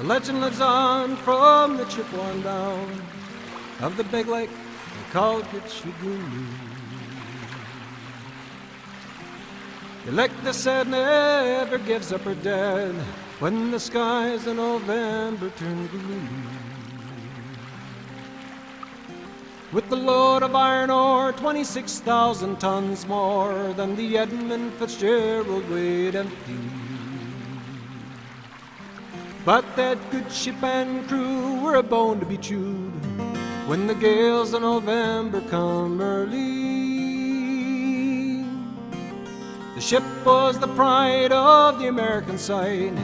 The legend lives on from the Chippewa down of the big lake called Gitchagoo. The lake, they said, never gives up her dead when the skies in November turn blue. With the load of iron ore, 26,000 tons more than the Edmund Fitzgerald weighed empty. But that good ship and crew were a bone to be chewed when the gales of November come early. The ship was the pride of the American side,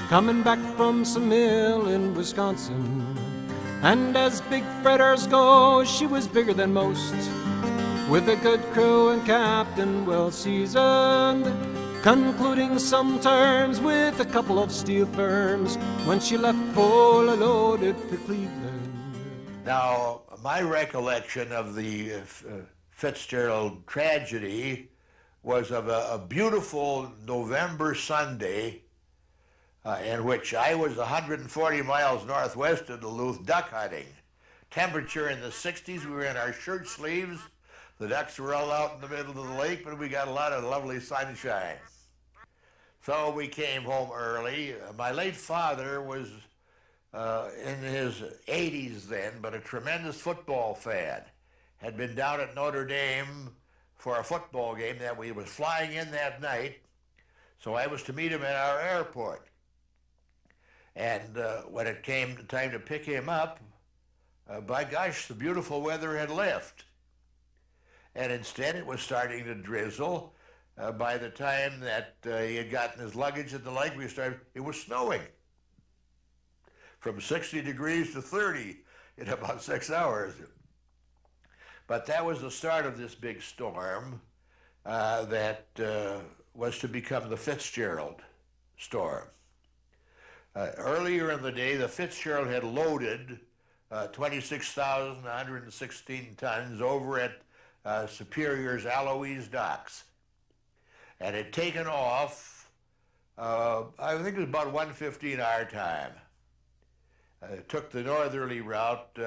coming back from some mill in Wisconsin. And as big freighters go, she was bigger than most, with a good crew and captain well seasoned, concluding some terms with a couple of steel firms when she left full loaded for Cleveland. Now, my recollection of the Fitzgerald tragedy was of a beautiful November Sunday in which I was 140 miles northwest of Duluth duck hunting. Temperature in the 60s, we were in our shirt sleeves. The ducks were all out in the middle of the lake, but we got a lot of lovely sunshine. So we came home early. My late father was in his 80s then, but a tremendous football fan. Had been down at Notre Dame for a football game that we was flying in that night, so I was to meet him at our airport. And when it came time to pick him up, by gosh, the beautiful weather had left. And instead it was starting to drizzle. By the time that he had gotten his luggage at the lake, it was snowing. From 60 degrees to 30 in about 6 hours. But that was the start of this big storm that was to become the Fitzgerald storm. Earlier in the day, the Fitzgerald had loaded 26,116 tons over at Superior's Eloise docks, and had taken off, I think it was about 1:15 our time. Took the northerly route,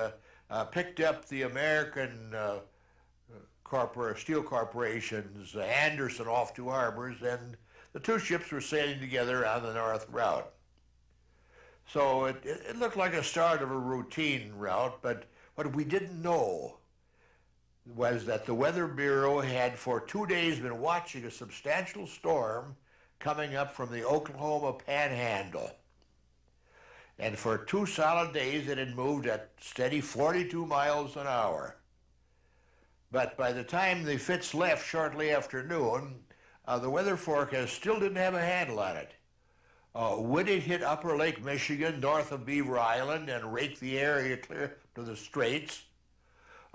picked up the American steel corporations, Anderson off two harbors, and the two ships were sailing together on the north route. So it looked like a start of a routine route, but what we didn't know was that the Weather Bureau had for 2 days been watching a substantial storm coming up from the Oklahoma Panhandle. And for 2 solid days it had moved at steady 42 miles an hour. But by the time the Fitz left shortly after noon, the weather forecast still didn't have a handle on it. Would it hit Upper Lake Michigan north of Beaver Island and rake the area clear to the Straits?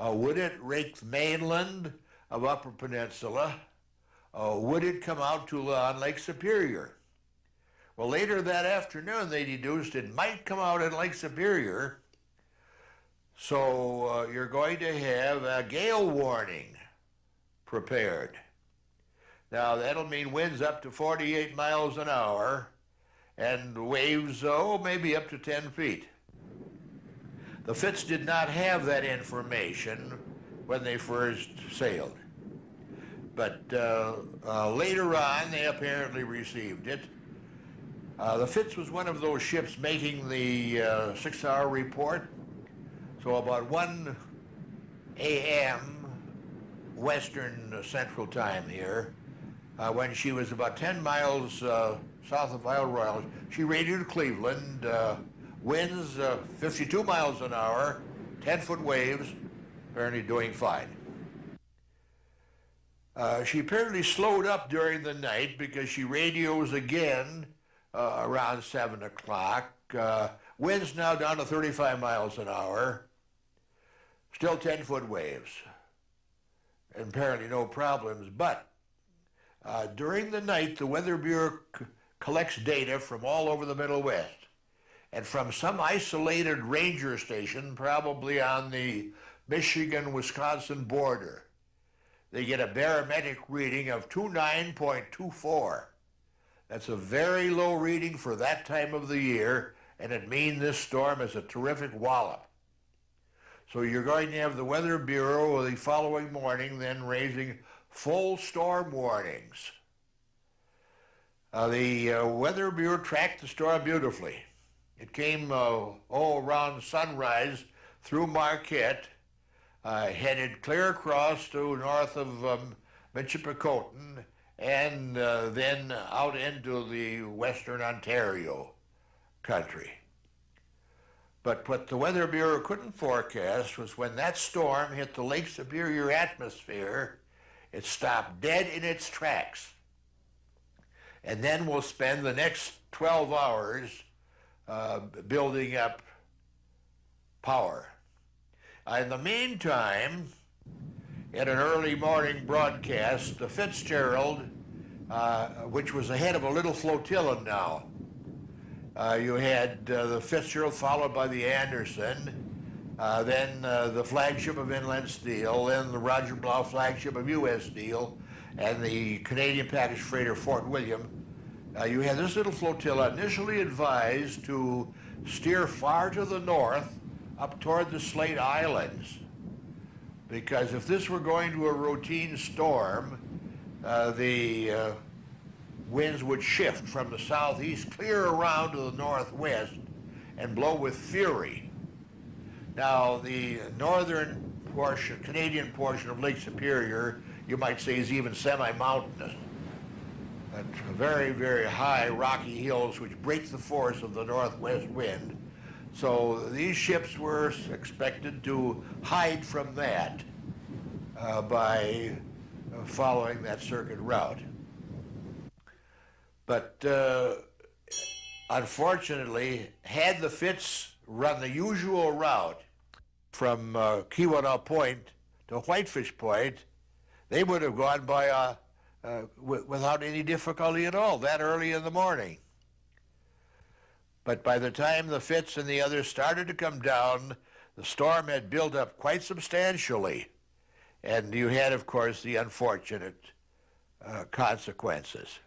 Would it rake the mainland of Upper Peninsula? Would it come out on Lake Superior? Well, later that afternoon, they deduced it might come out in Lake Superior, so you're going to have a gale warning prepared. Now, that'll mean winds up to 48 miles an hour and waves, maybe up to 10 feet. The Fitz did not have that information when they first sailed, but later on, they apparently received it. The Fitz was one of those ships making the 6-hour report. So about 1 a.m. Western Central Time here, when she was about 10 miles south of Isle Royale, she radioed Cleveland, winds 52 miles an hour, 10-foot waves, apparently doing fine. She apparently slowed up during the night because she radios again around 7 o'clock. Winds now down to 35 miles an hour. Still 10-foot waves. And apparently no problems. But during the night, the Weather Bureau collects data from all over the Middle West. And from some isolated ranger station, probably on the Michigan-Wisconsin border, they get a barometric reading of 29.24. That's a very low reading for that time of the year, and it means this storm is a terrific wallop. So you're going to have the Weather Bureau the following morning then raising full storm warnings. The Weather Bureau tracked the storm beautifully. It came around sunrise through Marquette, headed clear across to north of Michipicoten, and then out into the western Ontario country. But what the Weather Bureau couldn't forecast was when that storm hit the Lake Superior atmosphere, it stopped dead in its tracks. And then we'll spend the next 12 hours building up power. In the meantime, in an early morning broadcast, the Fitzgerald, which was ahead of a little flotilla now, you had the Fitzgerald followed by the Anderson, then the flagship of Inland Steel, then the Roger Blau flagship of U.S. Steel, and the Canadian package freighter Fort William. You had this little flotilla initially advised to steer far to the north up toward the Slate Islands, because if this were going to a routine storm, the winds would shift from the southeast clear around to the northwest and blow with fury. Now, the northern portion, Canadian portion of Lake Superior, you might say, is even semi-mountainous. Very, very high rocky hills which break the force of the northwest wind. So these ships were expected to hide from that by following that circuit route. But unfortunately, had the Fitz run the usual route from Keweenaw Point to Whitefish Point, they would have gone by without any difficulty at all that early in the morning. But by the time the Fitz and the others started to come down, the storm had built up quite substantially. And you had, of course, the unfortunate consequences.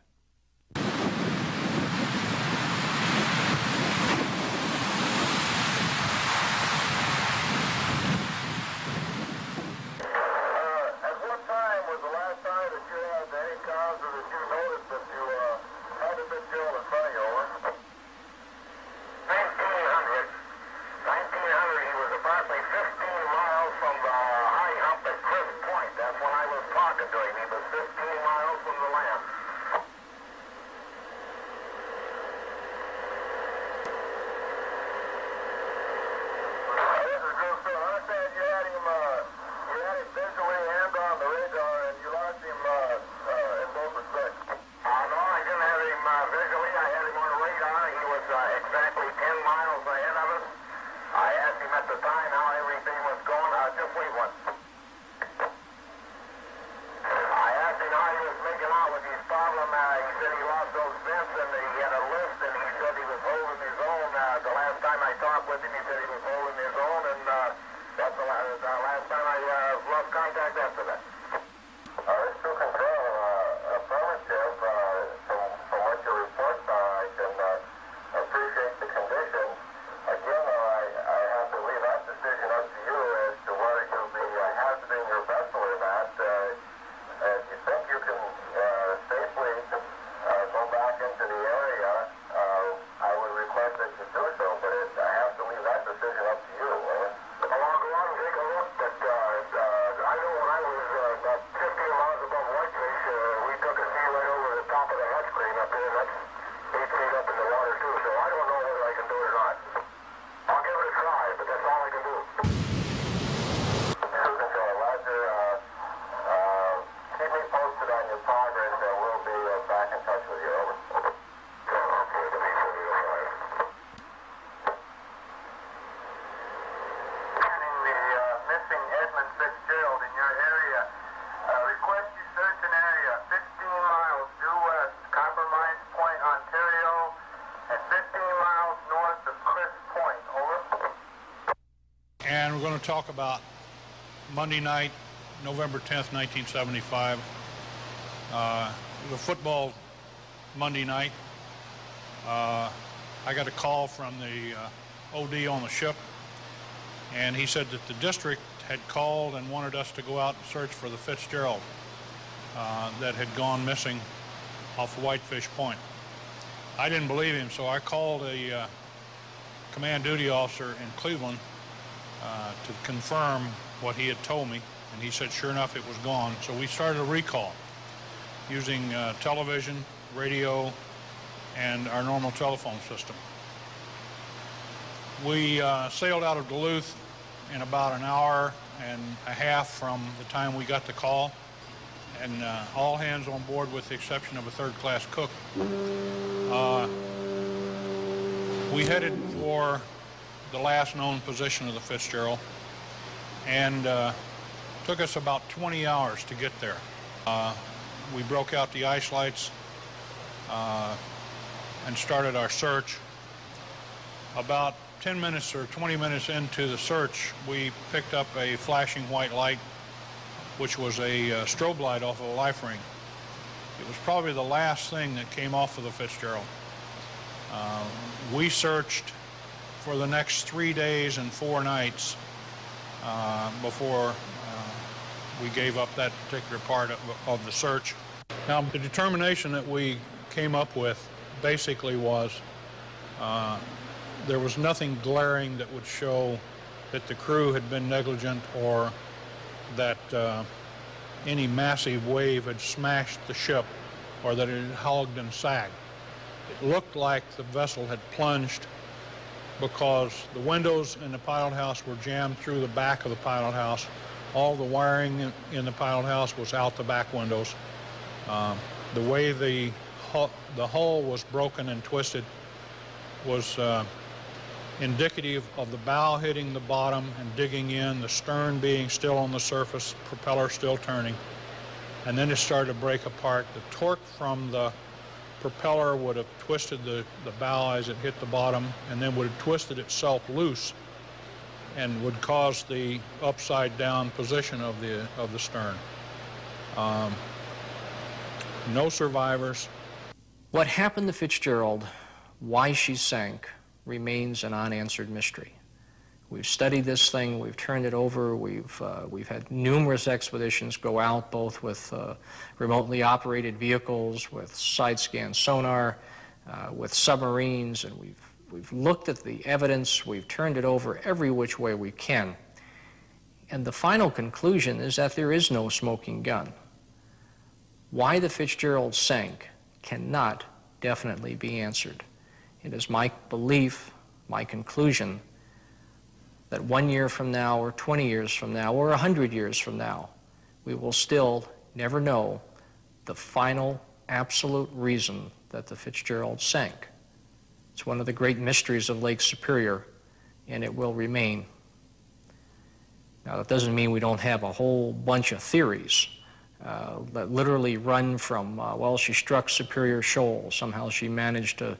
missing Edmund Fitzgerald in your area. Request you search an area 15 miles due west, Compromise Point, Ontario, and 15 miles north of Crisp Point. Over. And we're going to talk about Monday night, November 10th, 1975. The football Monday night. I got a call from the OD on the ship, and he said that the district had called and wanted us to go out and search for the Fitzgerald that had gone missing off Whitefish Point. I didn't believe him, so I called a command duty officer in Cleveland to confirm what he had told me, and he said sure enough it was gone. So we started a recall using television, radio, and our normal telephone system. We sailed out of Duluth in about an hour and a half from the time we got the call, and all hands on board with the exception of a third-class cook. We headed for the last known position of the Fitzgerald, and took us about 20 hours to get there. We broke out the ice lights and started our search. About 10 minutes or 20 minutes into the search, we picked up a flashing white light, which was a strobe light off of a life ring. It was probably the last thing that came off of the Fitzgerald. We searched for the next 3 days and 4 nights before we gave up that particular part of the search. Now, the determination that we came up with basically was there was nothing glaring that would show that the crew had been negligent or that any massive wave had smashed the ship or that it had hogged and sagged. It looked like the vessel had plunged because the windows in the pilot house were jammed through the back of the pilot house. All the wiring in the pilot house was out the back windows. The way the hull was broken and twisted was indicative of the bow hitting the bottom and digging in, the stern being still on the surface, propeller still turning, and then it started to break apart. The torque from the propeller would have twisted the bow as it hit the bottom, and then would have twisted itself loose and would cause the upside down position of the stern. No survivors. What happened to Fitzgerald, why she sank, remains an unanswered mystery. We've studied this thing, we've turned it over, we've had numerous expeditions go out, both with remotely operated vehicles, with side-scan sonar, with submarines, and we've looked at the evidence, we've turned it over every which way we can. And the final conclusion is that there is no smoking gun. Why the Fitzgerald sank cannot definitely be answered. It is my belief, my conclusion, that 1 year from now, or 20 years from now, or 100 years from now, we will still never know the final, absolute reason that the Fitzgerald sank. It's one of the great mysteries of Lake Superior, and it will remain. Now, that doesn't mean we don't have a whole bunch of theories that literally run from, well, she struck Superior Shoal. Somehow she managed to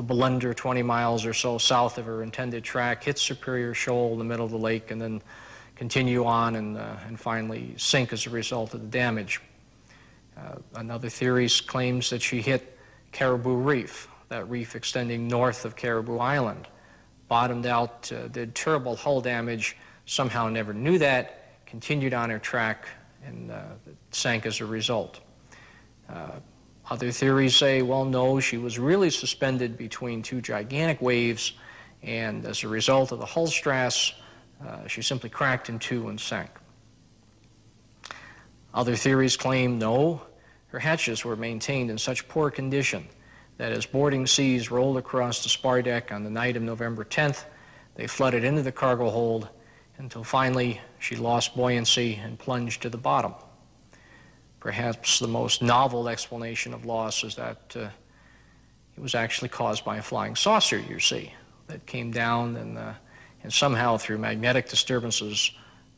blunder 20 miles or so south of her intended track, hit Superior Shoal in the middle of the lake, and then continue on and finally sink as a result of the damage. Another theory claims that she hit Caribou Reef, that reef extending north of Caribou Island, bottomed out, did terrible hull damage, somehow never knew that, continued on her track, and sank as a result. Other theories say, well, no, she was really suspended between 2 gigantic waves, and as a result of the hull stress, she simply cracked in 2 and sank. Other theories claim, no, her hatches were maintained in such poor condition that as boarding seas rolled across the spar deck on the night of November 10th, they flooded into the cargo hold until finally she lost buoyancy and plunged to the bottom. Perhaps the most novel explanation of loss is that it was actually caused by a flying saucer, you see, that came down and somehow through magnetic disturbances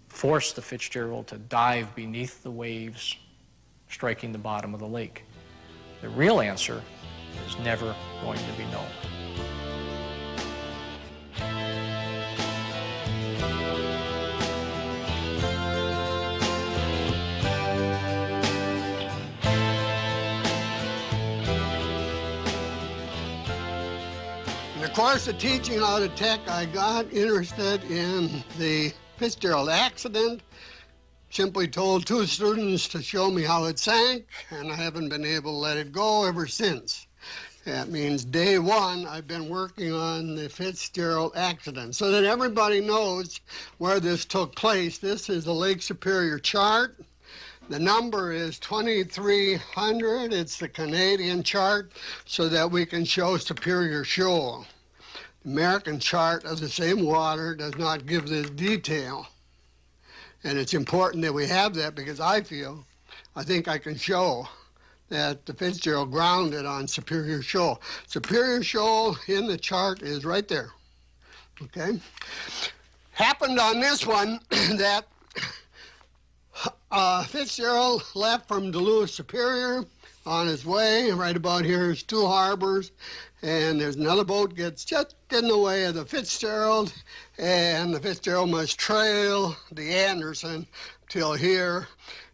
forced the Fitzgerald to dive beneath the waves, striking the bottom of the lake. The real answer is never going to be known. course of teaching out of tech, I got interested in the Fitzgerald accident. Simply told 2 students to show me how it sank, and I haven't been able to let it go ever since. That means day 1, I've been working on the Fitzgerald accident. So that everybody knows where this took place, this is the Lake Superior chart. The number is 2300. It's the Canadian chart, so that we can show Superior Shoal. The American chart of the same water does not give this detail. And it's important that we have that because I think I can show that the Fitzgerald grounded on Superior Shoal. Superior Shoal in the chart is right there, okay? Happened on this one that Fitzgerald left from Duluth Superior on his way. Right about here is 2 harbors, and there's another boat gets just in the way of the Fitzgerald, and the Fitzgerald must trail the Anderson till here.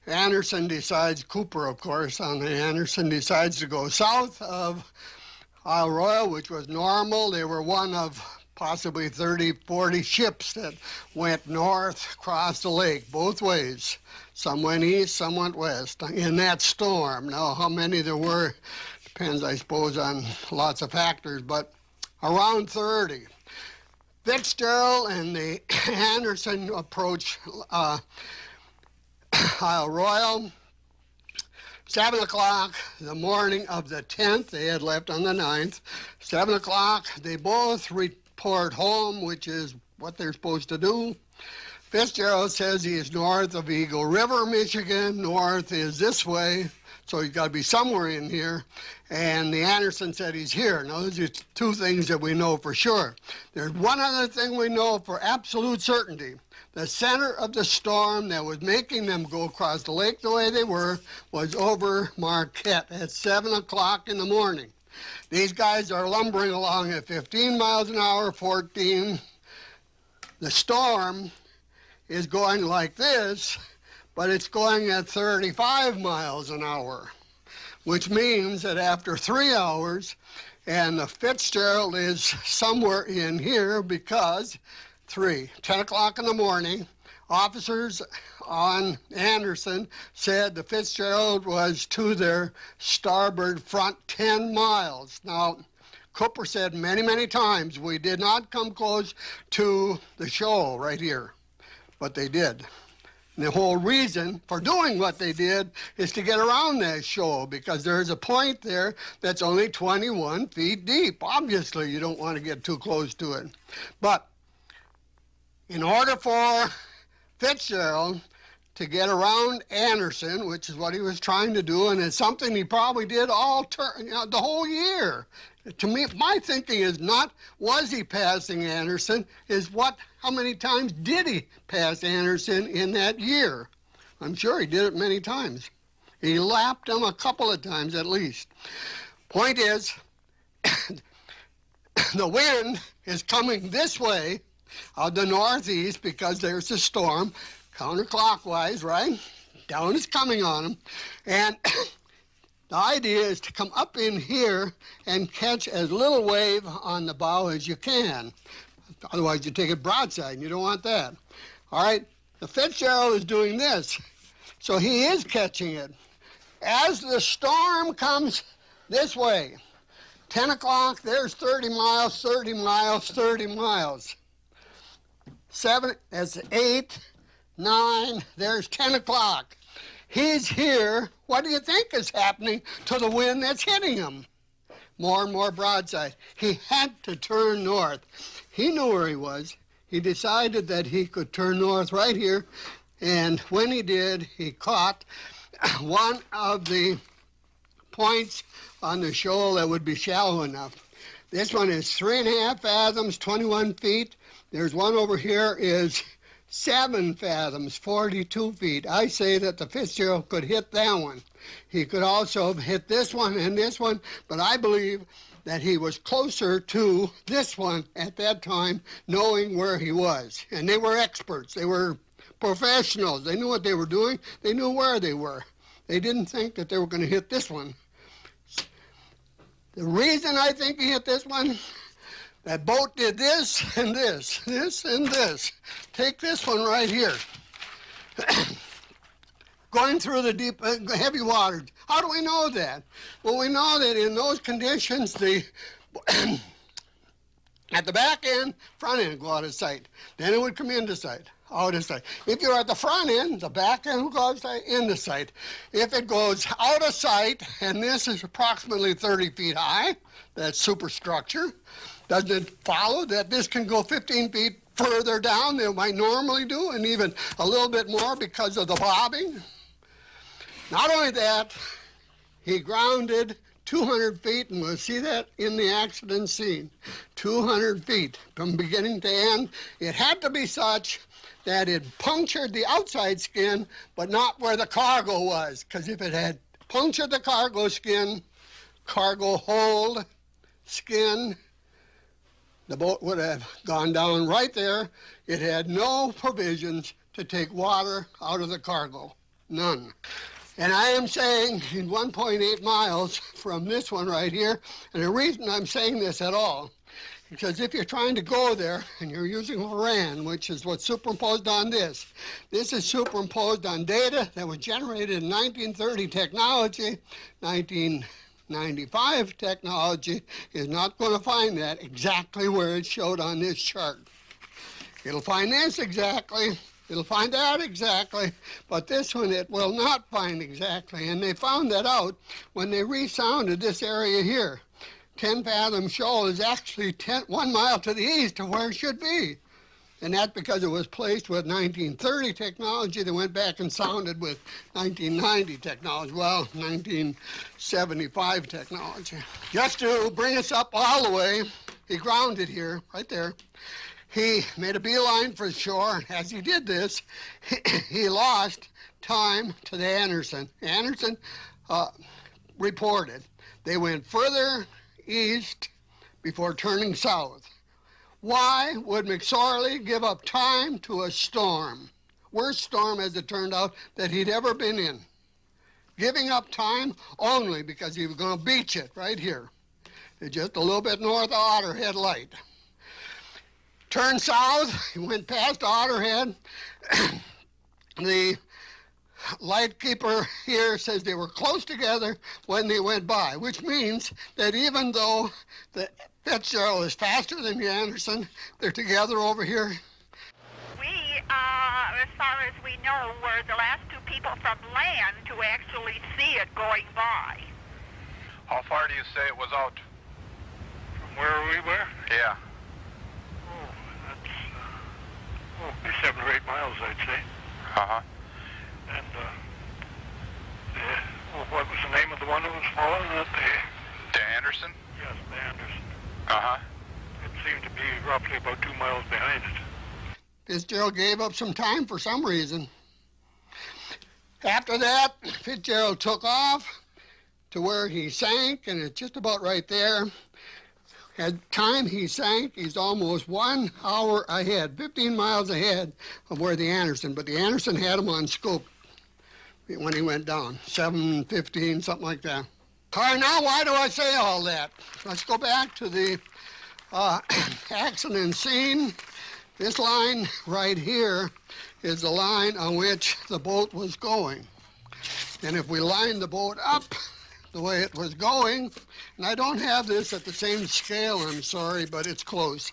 Anderson decides, Cooper of course, on the Anderson decides to go south of Isle Royale, which was normal. They were one of possibly 30, 40 ships that went north across the lake, both ways. Some went east, some went west in that storm. Now, how many there were depends, I suppose, on lots of factors, but around 30. Fitzgerald and the Anderson approach Isle Royale. 7 o'clock the morning of the 10th, they had left on the 9th. 7 o'clock, they both report home, which is what they're supposed to do. Fitzgerald says he is north of Eagle River, Michigan. North is this way, so he's got to be somewhere in here. And the Anderson said he's here. Now, those are 2 things that we know for sure. There's one other thing we know for absolute certainty. The center of the storm that was making them go across the lake the way they were was over Marquette at 7 o'clock in the morning. These guys are lumbering along at 15 miles an hour, 14. The storm is going like this, but it's going at 35 miles an hour, which means that after 3 hours, and the Fitzgerald is somewhere in here because 10 o'clock in the morning, officers on Anderson said the Fitzgerald was to their starboard front 10 miles. Now, Cooper said many, many times, we did not come close to the shoal right here, but they did. And the whole reason for doing what they did is to get around that shoal, because there's a point there that's only 21 feet deep. Obviously, you don't want to get too close to it. But in order for Fitzgerald to get around Anderson, which is what he was trying to do, and it's something he probably did the whole year. To me, my thinking is not was he passing Anderson, is how many times did he pass Anderson in that year? I'm sure he did it many times. He lapped him a couple of times at least. Point is, the wind is coming this way out the northeast because there's a storm, counterclockwise, right? Down is coming on him. And the idea is to come up in here and catch as little wave on the bow as you can. Otherwise, you take it broadside, and you don't want that. All right, the Fitzgerald is doing this, so he is catching it. As the storm comes this way, 10 o'clock, there's 30 miles, 30 miles, 30 miles. 7, that's 8, 9, there's 10 o'clock. He's here. What do you think is happening to the wind that's hitting him? More and more broadside. He had to turn north. He knew where he was. He decided that he could turn north right here, and when he did, he caught one of the points on the shoal that would be shallow enough. This one is 3.5 fathoms, 21 feet. There's one over here is 7 fathoms, 42 feet. I say that the Fitzgerald could hit that one. He could also hit this one and this one, but I believe that he was closer to this one at that time, knowing where he was. And they were experts. They were professionals. They knew what they were doing. They knew where they were. They didn't think that they were going to hit this one. The reason I think he hit this one, That boat did this and this, this and this. Take this one right here. Going through the deep, heavy waters. How do we know that? Well, we know that in those conditions, at the back end, front end go out of sight. Then it would come into sight, out of sight. If you're at the front end, the back end will go out of sight, into sight. If it goes out of sight, and this is approximately 30 feet high, that superstructure, doesn't it follow that this can go 15 feet further down than it might normally do, and even a little bit more because of the bobbing? Not only that, he grounded 200 feet, and we'll see that in the accident scene. 200 feet from beginning to end. It had to be such that it punctured the outside skin, but not where the cargo was, because if it had punctured the cargo skin, cargo hold, skin, the boat would have gone down right there. It had no provisions to take water out of the cargo, none. And I am saying in 1.8 miles from this one right here, and the reason I'm saying this at all, because if you're trying to go there and you're using RAN, which is what's superimposed on this is superimposed on data that was generated in 1930 technology. 1995 technology is not going to find that exactly where it's showed on this chart. It'll find this exactly. It'll find that exactly, but this one it will not find exactly. And they found that out when they resounded this area here. 10 Fathom Shoal is actually 1 mile to the east of where it should be. And that's because it was placed with 1930 technology that went back and sounded with 1990 technology, well, 1975 technology. Just to bring us up all the way, he grounded here, right there. He made a beeline for shore. As he did this, he lost time to the Anderson. Anderson reported they went further east before turning south. Why would McSorley give up time to a storm? Worst storm, as it turned out, that he'd ever been in. Giving up time only because he was going to beach it right here. It's just a little bit north of Otterhead Light. Turned south, he went past Otterhead. The lightkeeper here says they were close together when they went by, which means that even though the Fitzgerald is faster than the Anderson, they're together over here. We, as far as we know, were the last two people from land to actually see it going by. How far do you say it was out? From where we were? Yeah. That's 7 or 8 miles, I'd say. Uh-huh. And what was the name of the one that was falling? The Anderson? Yes, the Anderson. Uh-huh. It seemed to be roughly about 2 miles behind it. Fitzgerald gave up some time for some reason. After that, Fitzgerald took off to where he sank, and it's just about right there. At the time he sank, he's almost 1 hour ahead, 15 miles ahead of where the Anderson, but the Anderson had him on scope when he went down, 7:15, something like that. All right, now why do I say all that? Let's go back to the accident scene. This line right here is the line on which the boat was going. And if we line the boat up the way it was going, and I don't have this at the same scale, I'm sorry, but it's close.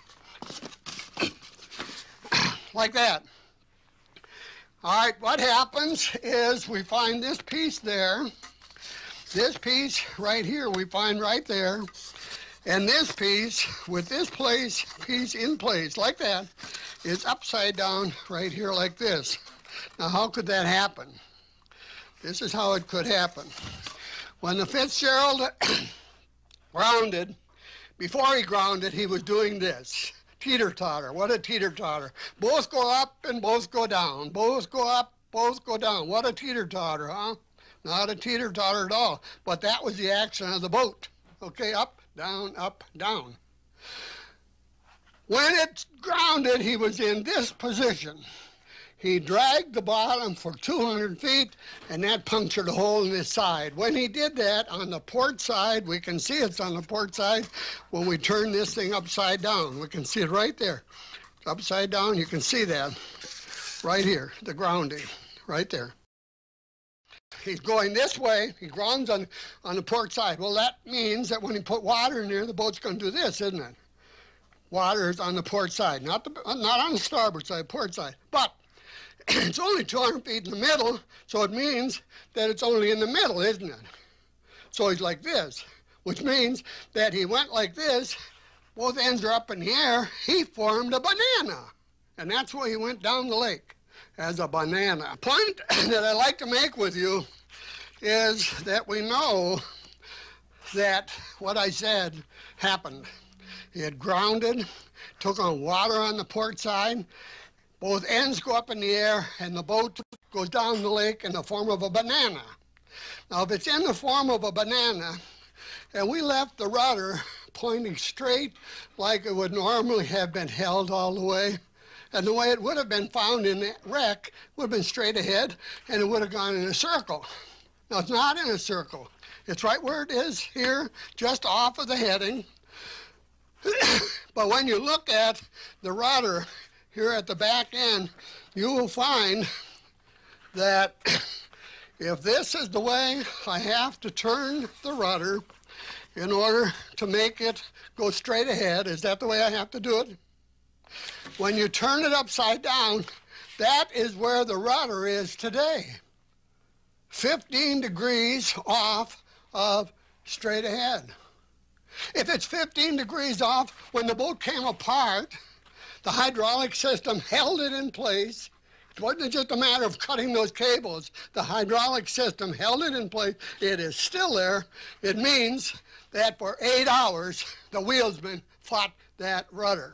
Like that. All right, what happens is we find this piece there. This piece right here we find right there. And this piece with this piece in place like that is upside down right here like this. Now how could that happen? This is how it could happen. When the Fitzgerald grounded, before he grounded, he was doing this. Teeter-totter. What a teeter-totter. Both go up and both go down. Both go up, both go down. What a teeter-totter, huh? Not a teeter-totter at all. But that was the action of the boat. Okay, up, down, up, down. When it grounded, he was in this position. he dragged the bottom for 200 feet, and that punctured a hole in his side. When he did that on the port side, we can see it's on the port side when we turn this thing upside down. We can see it right there. It's upside down, you can see that right here, the grounding, right there. He's going this way, he grounds on the port side. Well, that means that when he put water in there, the boat's going to do this, isn't it? Water is on the port side, not on the starboard side, port side. But it's only 200 feet in the middle, so it means that it's only in the middle, isn't it? So he's like this, which means that he went like this, both ends are up in the air, he formed a banana. And that's why he went down the lake, as a banana. A point that I like to make with you is that we know that what I said happened. He had grounded, took on water on the port side, both ends go up in the air, and the boat goes down the lake in the form of a banana. Now, if it's in the form of a banana, and we left the rudder pointing straight like it would normally have been held all the way, and the way it would have been found in that wreck would have been straight ahead, and it would have gone in a circle. Now, it's not in a circle. It's right where it is here, just off of the heading. But when you look at the rudder here at the back end, you will find that if this is the way I have to turn the rudder in order to make it go straight ahead, is that the way I have to do it? When you turn it upside down, that is where the rudder is today. 15 degrees off of straight ahead. If it's 15 degrees off, when the boat came apart, the hydraulic system held it in place. It wasn't just a matter of cutting those cables. The hydraulic system held it in place. It is still there. It means that for 8 hours, the wheelsman fought that rudder.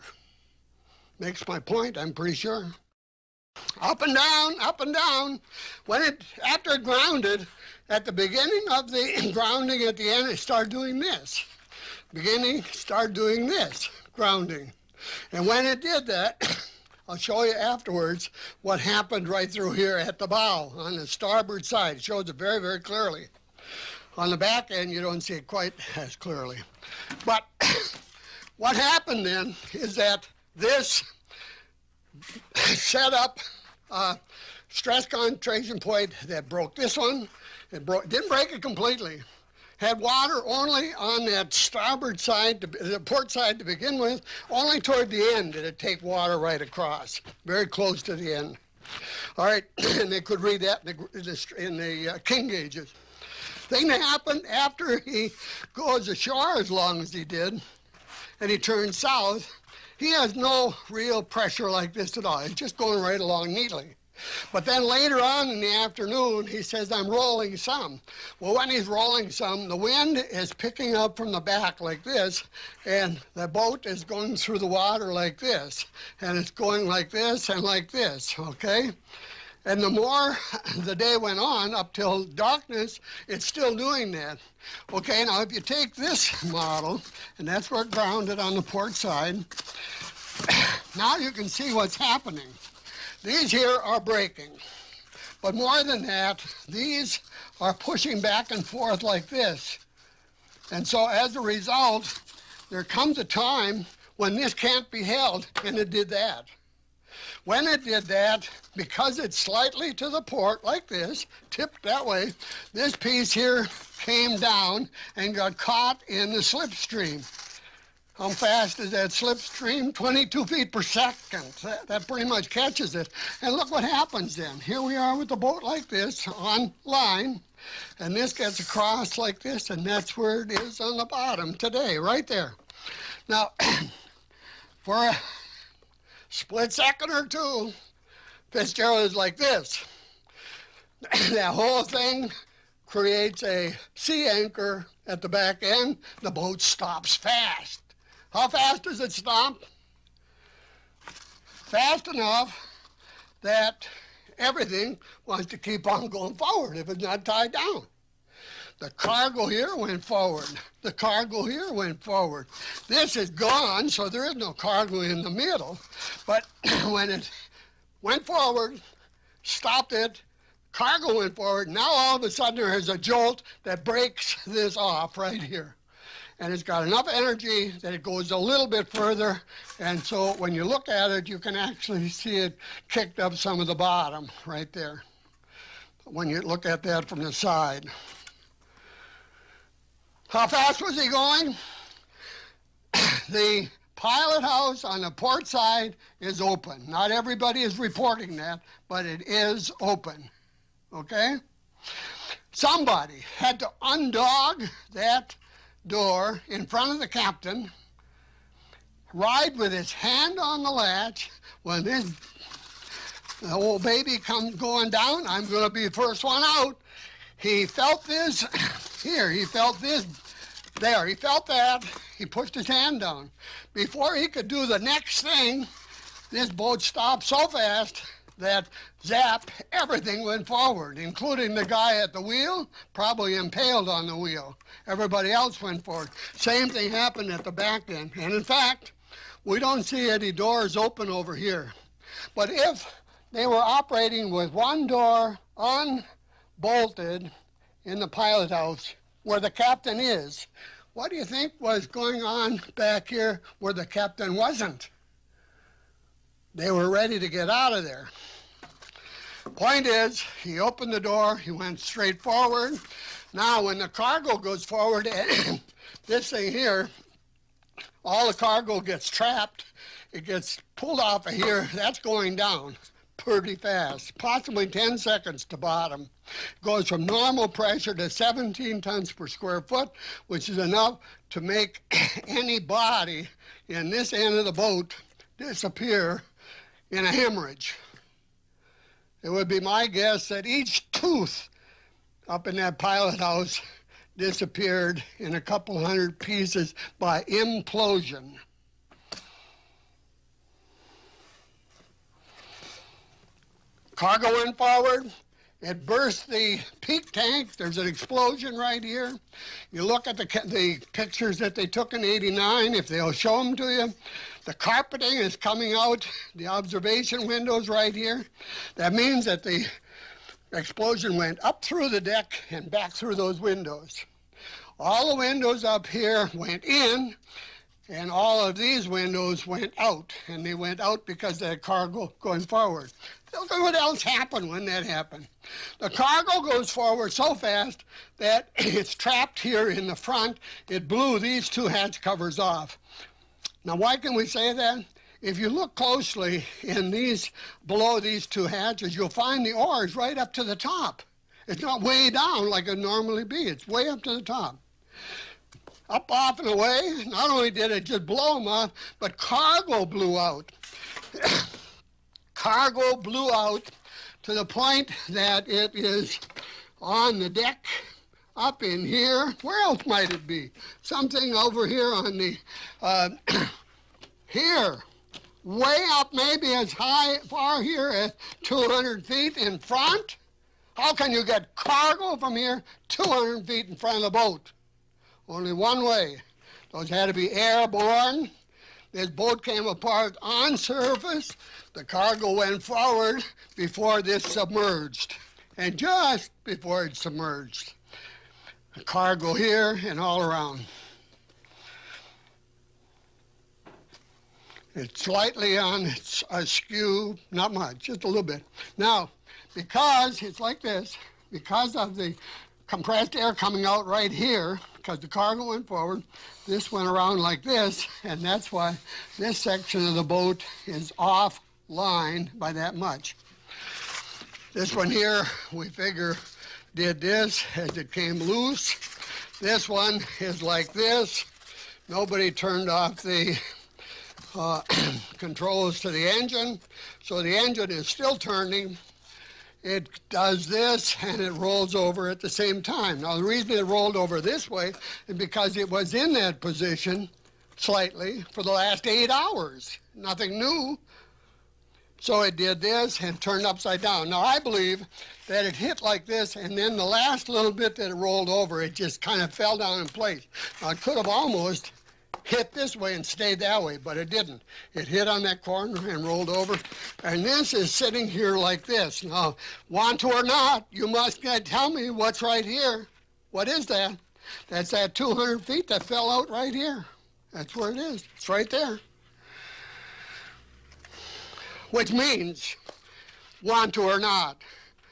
Makes my point, I'm pretty sure. Up and down, up and down. After it grounded, at the beginning of the grounding, at the end, it started doing this. Beginning, start doing this, grounding. And when it did that, I'll show you afterwards what happened right through here at the bow on the starboard side. It shows it very, very clearly. On the back end, you don't see it quite as clearly. But what happened then is that this set up a stress concentration point that broke this one. Didn't break it completely. Had water only on that starboard side, the port side to begin with. Only toward the end did it take water right across, very close to the end. All right, and they could read that in the king gauges. Thing that happened after he goes ashore as long as he did, and he turns south, he has no real pressure like this at all. He's just going right along neatly. But then later on in the afternoon, he says, I'm rolling some. Well, when he's rolling some, the wind is picking up from the back like this, and the boat is going through the water like this, and it's going like this and like this, okay? And the more the day went on, up till darkness, it's still doing that. Okay, now if you take this model, and that's where it grounded on the port side, now you can see what's happening. These here are breaking. But more than that, these are pushing back and forth like this. And so as a result, there comes a time when this can't be held, and it did that. When it did that, because it's slightly to the port like this, tipped that way, this piece here came down and got caught in the slipstream. How fast is that slipstream? 22 feet per second. That pretty much catches it. And look what happens then. Here we are with the boat like this on line, and this gets across like this, and that's where it is on the bottom today, right there. Now, for a split second or two, Fitzgerald is like this. That whole thing creates a sea anchor at the back end. The boat stops fast. How fast does it stop? Fast enough that everything wants to keep on going forward if it's not tied down. The cargo here went forward. The cargo here went forward. This is gone, so there is no cargo in the middle. But when it went forward, stopped it. Cargo went forward. Now all of a sudden there is a jolt that breaks this off right here. And it's got enough energy that it goes a little bit further. And so when you look at it, you can actually see it kicked up some of the bottom right there when you look at that from the side. How fast was he going? The pilot house on the port side is open. Not everybody is reporting that, but it is open. Okay? Somebody had to undog that door in front of the captain, ride with his hand on the latch. When the old baby comes going down, I'm going to be the first one out. He felt this here. He felt this there. He felt that. He pushed his hand down. Before he could do the next thing, this boat stopped so fast that zap, everything went forward, including the guy at the wheel, probably impaled on the wheel. Everybody else went forward. Same thing happened at the back end. And in fact, we don't see any doors open over here. But if they were operating with one door unbolted in the pilot house where the captain is, what do you think was going on back here where the captain wasn't? They were ready to get out of there. Point is, he opened the door, he went straight forward. Now, when the cargo goes forward, this thing here, all the cargo gets trapped. It gets pulled off of here. That's going down pretty fast, possibly 10 seconds to bottom. Goes from normal pressure to 17 tons per square foot, which is enough to make any body in this end of the boat disappear in a hemorrhage. It would be my guess that each tooth up in that pilot house disappeared in a couple hundred pieces by implosion. Cargo went forward. It burst the peak tank. There's an explosion right here. You look at the pictures that they took in '89, if they'll show them to you. The carpeting is coming out, the observation windows right here. That means that the explosion went up through the deck and back through those windows. All the windows up here went in, and all of these windows went out. And they went out because of the cargo going forward. Look at what else happened when that happened. The cargo goes forward so fast that it's trapped here in the front. It blew these two hatch covers off. Now, why can we say that? If you look closely in these, below these two hatches, you'll find the oars right up to the top. It's not way down like it normally be. It's way up to the top. Up, off, and away. Not only did it just blow them off, but cargo blew out. Cargo blew out to the point that it is on the deck, up in here. Where else might it be? Something over here on the, here. Way up, maybe as high, far here as 200 feet in front. How can you get cargo from here 200 feet in front of the boat? Only one way. Those had to be airborne. This boat came apart on surface. The cargo went forward before this submerged. And just before it submerged. The cargo here and all around. It's slightly on its askew, not much, just a little bit. Now, because it's like this, because of the compressed air coming out right here, because the cargo went forward, this went around like this, and that's why this section of the boat is offline by that much. This one here, we figure, did this as it came loose. This one is like this. Nobody turned off the controls to the engine, so the engine is still turning. It does this and it rolls over at the same time. Now the reason it rolled over this way is because it was in that position slightly for the last 8 hours. Nothing new. So it did this and turned upside down. Now I believe that it hit like this, and then the last little bit that it rolled over, it just kind of fell down in place. Now it could have almost hit this way and stayed that way, but it didn't. It hit on that corner and rolled over. And this is sitting here like this. Now, want to or not, you must tell me what's right here. What is that? That's that 200 feet that fell out right here. That's where it is. It's right there. Which means, want to or not,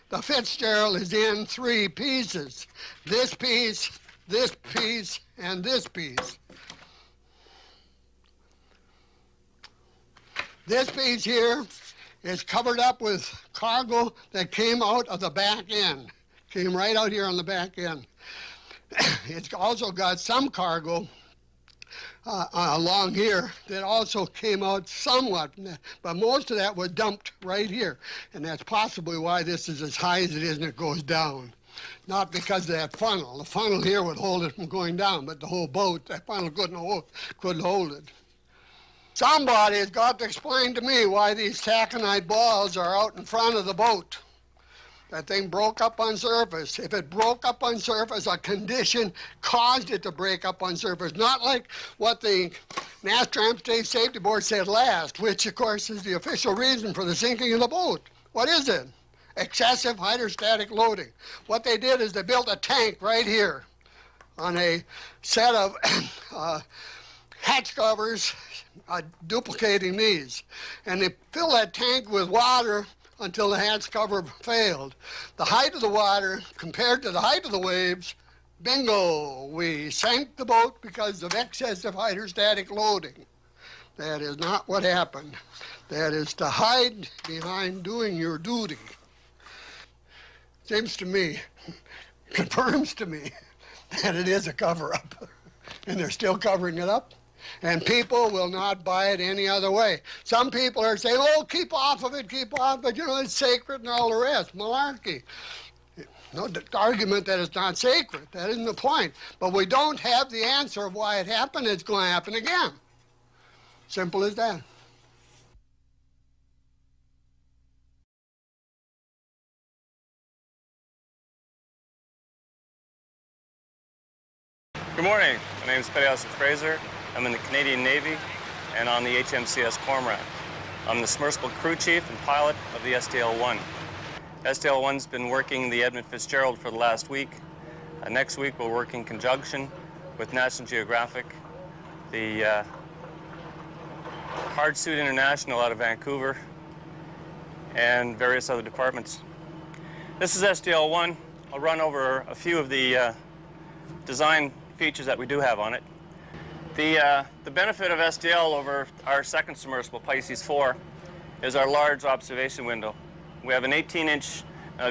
the Fitzgerald is in 3 pieces. This piece, and this piece. This piece here is covered up with cargo that came out of the back end. Came right out here on the back end. It's also got some cargo along here that also came out somewhat, but most of that was dumped right here. And that's possibly why this is as high as it is and it goes down. Not because of that funnel. The funnel here would hold it from going down, but the whole boat, that funnel couldn't hold it. Somebody's got to explain to me why these taconite balls are out in front of the boat. That thing broke up on surface. If it broke up on surface, a condition caused it to break up on surface. Not like what the National Transportation Safety Board said last, which of course is the official reason for the sinking of the boat. What is it? Excessive hydrostatic loading. What they did is they built a tank right here on a set of hatch covers duplicating these. And they filled that tank with water until the hatch cover failed. The height of the water compared to the height of the waves, bingo, we sank the boat because of excessive hydrostatic loading. That is not what happened. That is to hide behind doing your duty. Seems to me, confirms to me, that it is a cover-up. And they're still covering it up. And people will not buy it any other way. Some people are saying, oh, keep off of it, you know, it's sacred and all the rest. Malarkey. No argument that it's not sacred. That isn't the point. But we don't have the answer of why it happened. It's going to happen again. Simple as that. Good morning. My name is Petty Officer Fraser. I'm in the Canadian Navy and on the HMCS Cormorant. I'm the submersible crew chief and pilot of the STL-1. STL-1's been working the Edmund Fitzgerald for the last week. Next week we'll work in conjunction with National Geographic, the Hard Suit International out of Vancouver, and various other departments. This is STL-1. I'll run over a few of the design features that we do have on it. The benefit of STL over our second submersible, Pisces 4, is our large observation window. We have an 18-inch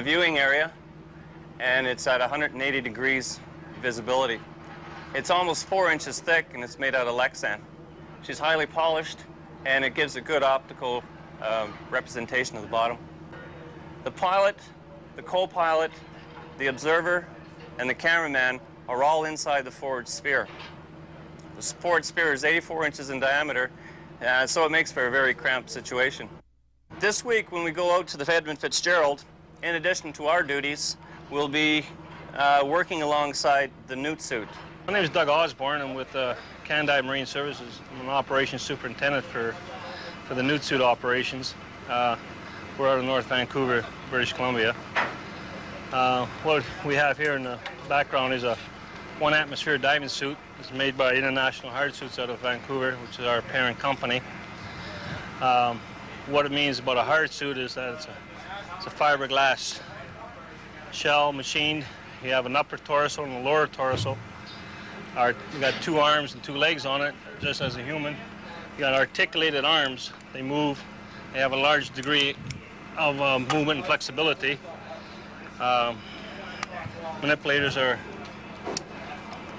viewing area, and it's at 180 degrees visibility. It's almost 4 inches thick, and it's made out of Lexan. She's highly polished, and it gives a good optical representation of the bottom. The pilot, the co-pilot, the observer, and the cameraman are all inside the forward sphere. The forward sphere is 84 inches in diameter, so it makes for a very cramped situation. This week, when we go out to the Edmund Fitzgerald, in addition to our duties, we'll be working alongside the Newt suit. My name is Doug Osborne. I'm with Canada Marine Services. I'm an operations superintendent for the Newt suit operations. We're out of North Vancouver, British Columbia. What we have here in the background is a 1-atmosphere diving suit. It's made by International Hard Suits out of Vancouver, which is our parent company. What it means about a hard suit is that it's a fiberglass shell machined. You have an upper torso and a lower torso. You got 2 arms and 2 legs on it, just as a human. You got articulated arms. They move. They have a large degree of movement and flexibility. Manipulators are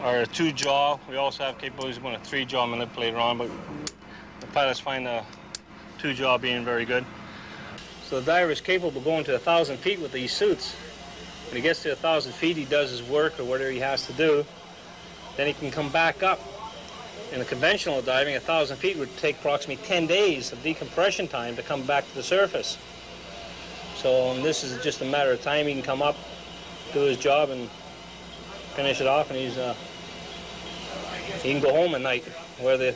a 2-jaw. We also have capabilities of putting a 3-jaw manipulator on, but the pilots find the 2-jaw being very good. So the diver is capable of going to 1,000 feet with these suits. When he gets to 1,000 feet, he does his work or whatever he has to do. Then he can come back up. In a conventional diving, 1,000 feet would take approximately 10 days of decompression time to come back to the surface. So this is just a matter of time. He can come up, do his job, and finish it off, and he can go home at night. where the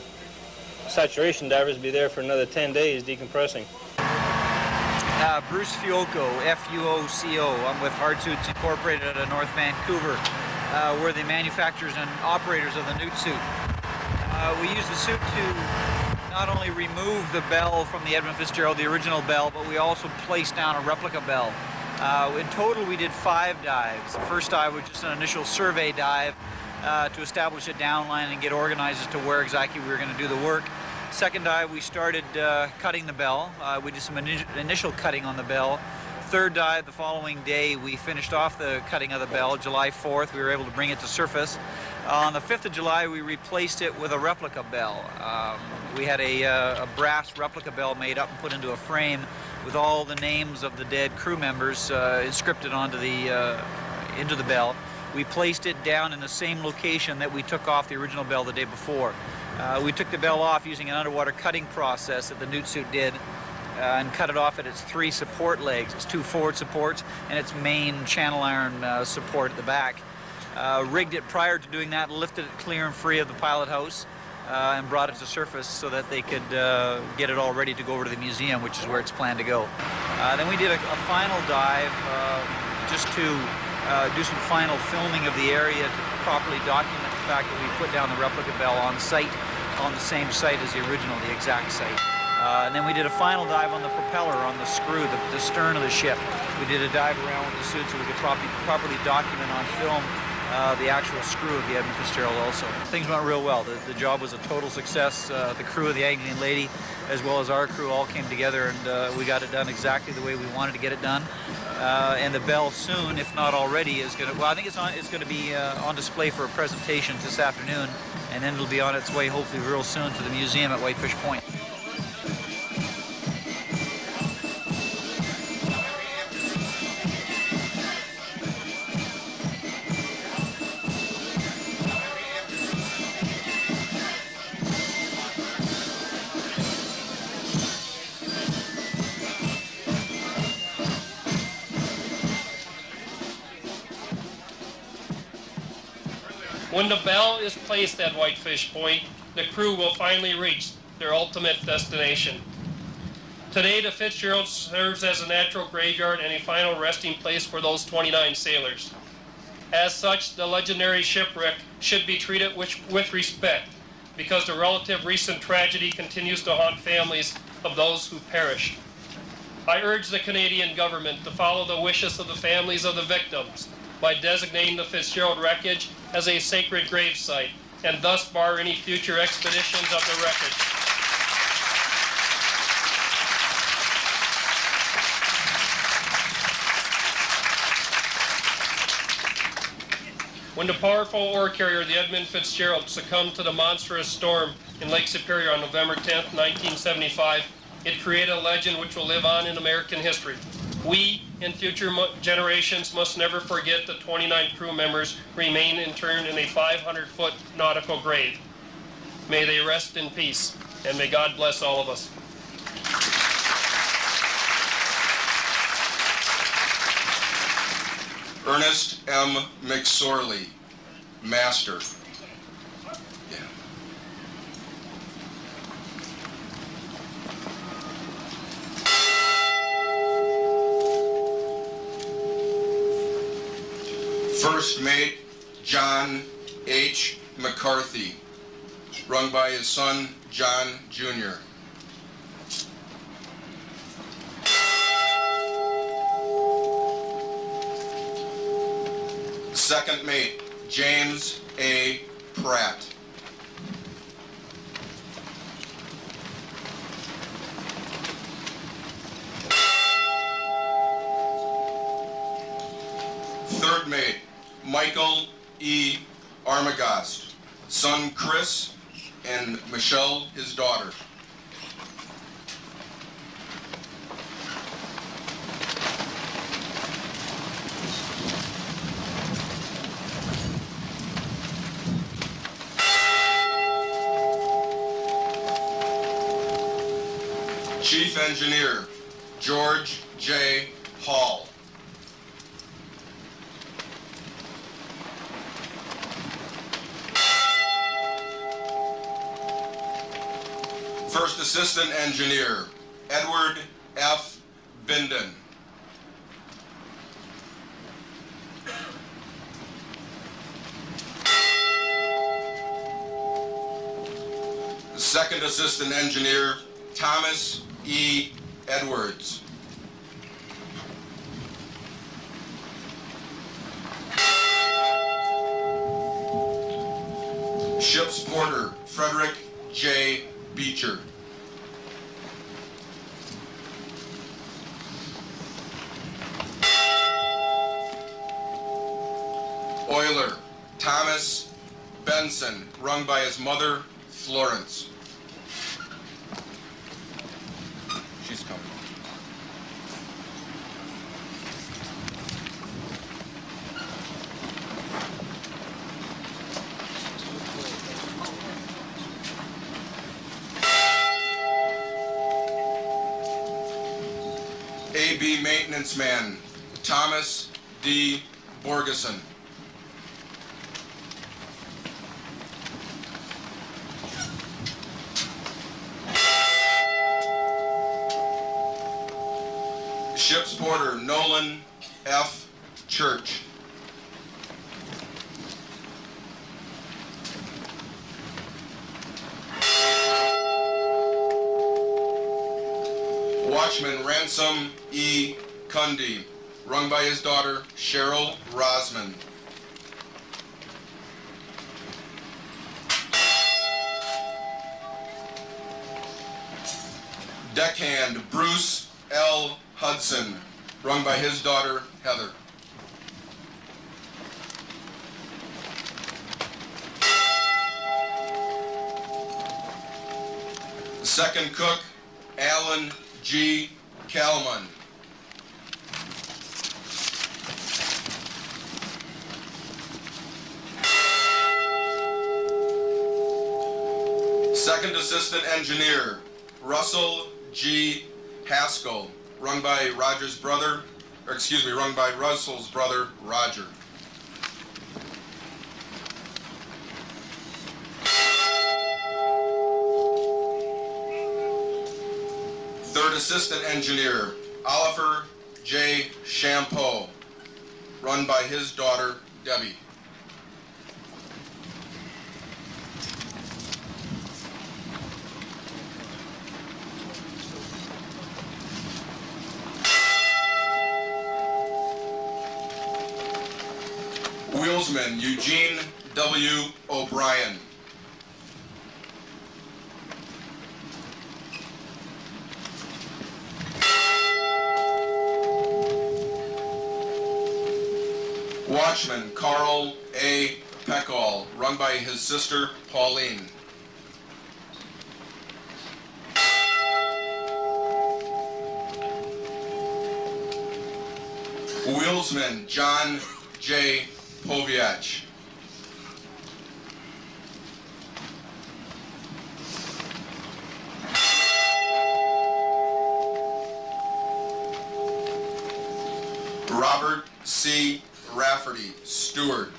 saturation divers will be there for another 10 days decompressing. Bruce Fuoco, F-U-O-C-O. I'm with Hard Suits Incorporated out of North Vancouver. We're the manufacturers and operators of the Newt suit. We use the suit to not only remove the bell from the Edmund Fitzgerald, the original bell, but we also place down a replica bell. In total, we did 5 dives. The first dive was just an initial survey dive to establish a downline and get organized as to where exactly we were going to do the work. Second dive, we started cutting the bell. We did some initial cutting on the bell. Third dive, the following day, we finished off the cutting of the bell. July 4th, we were able to bring it to surface. On the 5th of July, we replaced it with a replica bell. We had a brass replica bell made up and put into a frame with all the names of the dead crew members inscripted onto into the bell. We placed it down in the same location that we took off the original bell the day before. We took the bell off using an underwater cutting process that the Newt suit did and cut it off at its 3 support legs, its 2 forward supports and its main channel iron support at the back. Rigged it prior to doing that, lifted it clear and free of the pilot house and brought it to surface so that they could get it all ready to go over to the museum, which is where it's planned to go. Then we did a final dive just to do some final filming of the area to properly document the fact that we put down the replica bell on site, on the same site as the original, the exact site. And then we did a final dive on the propeller, on the screw, the stern of the ship. We did a dive around with the suit so we could properly document on film the actual screw of the Edmund Fitzgerald also. Things went real well. The job was a total success. The crew of the Anglian Lady, as well as our crew, all came together and we got it done exactly the way we wanted to get it done. And the bell soon, if not already, is going to, well, I think it's going to be on display for a presentation this afternoon, and then it'll be on its way hopefully real soon to the museum at Whitefish Point. When the bell is placed at Whitefish Point, the crew will finally reach their ultimate destination. Today, the Fitzgerald serves as a natural graveyard and a final resting place for those 29 sailors. As such, the legendary Shipwreck should be treated with respect, because the relative recent tragedy continues to haunt families of those who perished. I urge the Canadian government to follow the wishes of the families of the victims by designating the Fitzgerald wreckage as a sacred grave site, and thus bar any future expeditions of the wreckage. When the powerful ore carrier, the Edmund Fitzgerald, succumbed to the monstrous storm in Lake Superior on November 10, 1975, it created a legend which will live on in American history. We, in future generations, must never forget the 29 crew members remain interned in a 500-foot nautical grave. May they rest in peace, and may God bless all of us. Ernest M. McSorley, Master. First Mate John H. McCarthy, rung by his son John Jr. Second Mate James A. Pratt. Third Mate Michael E. Armagast, son Chris and Michelle, his daughter. Chief Engineer George J. Hall. First Assistant Engineer, Edward F. Binden. Second Assistant Engineer, Thomas E. Edwards. Ship's Porter, Frederick J. Beecher. Oiler, Thomas Benson, rung by his mother, Florence. She's coming. AB Maintenance Man, Thomas D. Borgeson. Ship's Porter, Nolan F. Church. Watchman, Ransom E. Cundy, rung by his daughter, Cheryl Rosman. Deckhand, Bruce L. Hudson, rung by his daughter, Heather. Second cook, Alan G. Kalman. Second Assistant Engineer, Russell G. Haskell, rung by Russell's brother, Roger. Third Assistant Engineer, Oliver J. Champeau, run by his daughter, Debbie. Wheelsman, Eugene W. O'Brien. Watchman, Carl A. Peckall, rung by his sister, Pauline. Wheelsman, John J. Poviach. Robert C. Rafferty, steward.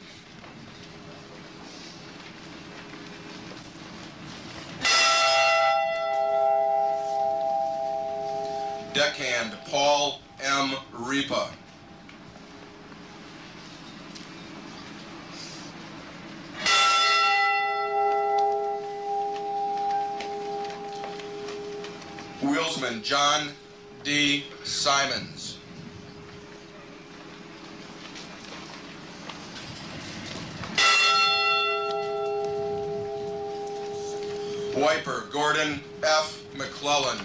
Deckhand, Paul M. Ripa. Wheelsman, John D. Simons. Wiper, Gordon F. McClellan.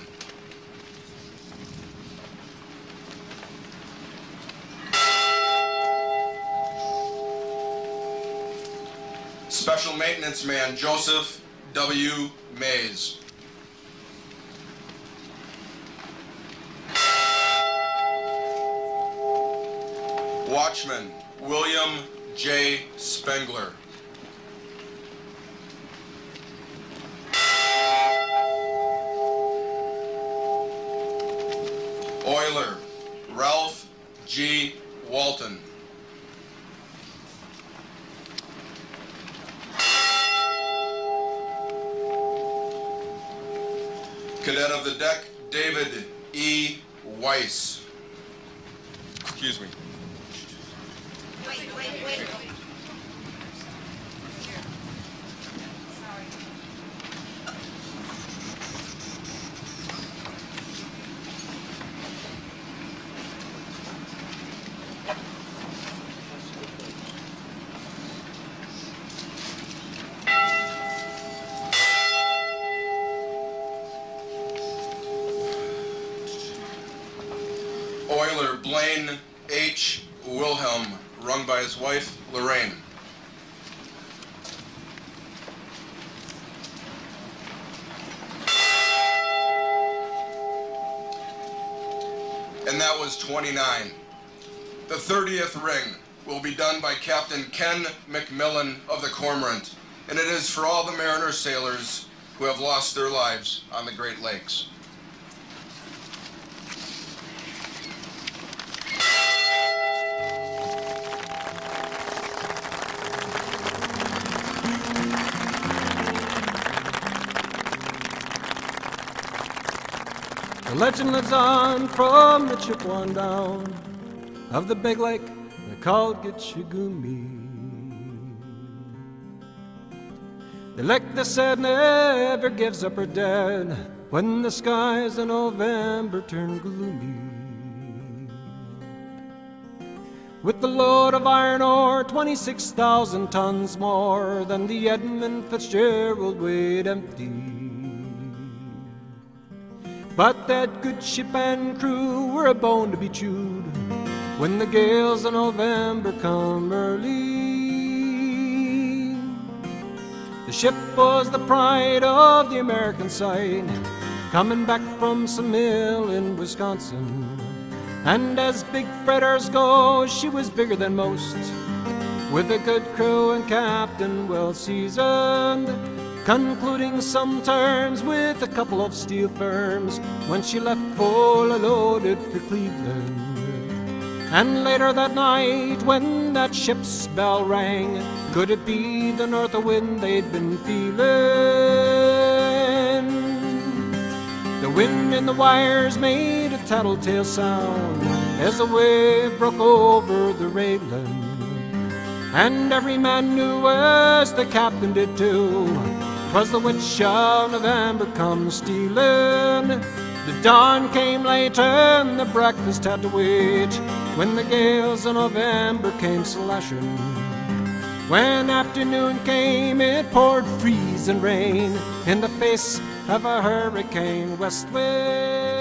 Special Maintenance Man, Joseph W. Mays. Watchman, William J. Spengler. Oiler, Ralph G. Walton. Cadet of the deck, David E. Weiss. Excuse me. Wait. Oiler Blaine H. Wilhelm, rung by his wife, Lorraine. And that was 29. The 30th ring will be done by Captain Ken McMillan of the Cormorant, and it is for all the mariner sailors who have lost their lives on the Great Lakes. The legend lives on from the Chippewa down of the big lake they called Gitchagumi. The lake they said never gives up her dead when the skies in November turn gloomy. With the load of iron ore, 26,000 tons more than the Edmund Fitzgerald weighed empty. But that good ship and crew were a bone to be chewed when the gales of November come early. The ship was the pride of the American side, coming back from some mill in Wisconsin. And as big freighters go, she was bigger than most, with a good crew and captain well seasoned, concluding some terms with a couple of steel firms when she left full loaded for Cleveland. And later that night when that ship's bell rang, could it be the north wind they'd been feeling? The wind in the wires made a tattletale sound as the wave broke over the railing, and every man knew, as the captain did too, 'twas the witch of November come stealing. The dawn came late and the breakfast had to wait when the gales of November came slashing. When afternoon came, it poured freezing rain in the face of a hurricane west wind.